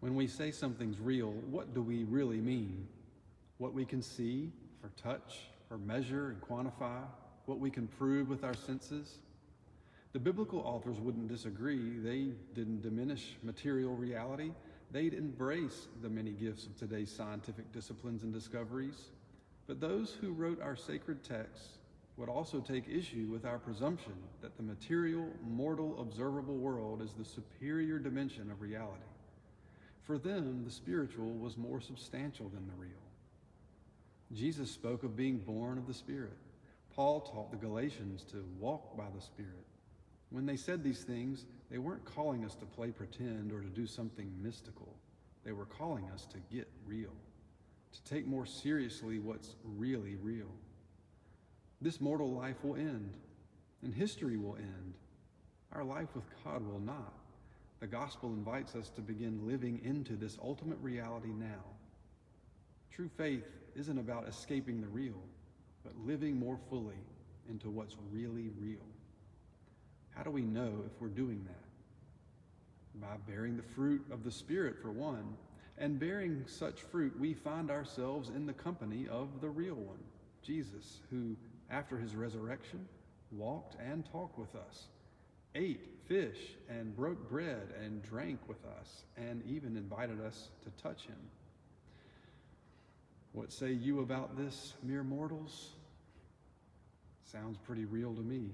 When we say something's real, what do we really mean? What we can see, or touch, or measure and quantify, what we can prove with our senses? The biblical authors wouldn't disagree. They didn't diminish material reality. They'd embrace the many gifts of today's scientific disciplines and discoveries. But those who wrote our sacred texts would also take issue with our presumption that the material, mortal, observable world is the superior dimension of reality. For them, the spiritual was more substantial than the real. Jesus spoke of being born of the Spirit. Paul taught the Galatians to walk by the Spirit. When they said these things, they weren't calling us to play pretend or to do something mystical. They were calling us to get real, to take more seriously what's really real. This mortal life will end, and history will end. Our life with God will not. The gospel invites us to begin living into this ultimate reality now. True faith isn't about escaping the real, but living more fully into what's really real. How do we know if we're doing that? By bearing the fruit of the Spirit, for one, and bearing such fruit, we find ourselves in the company of the real one, Jesus, who, after his resurrection, walked and talked with us, ate fish and broke bread and drank with us, and even invited us to touch him. What say you about this, mere mortals? Sounds pretty real to me.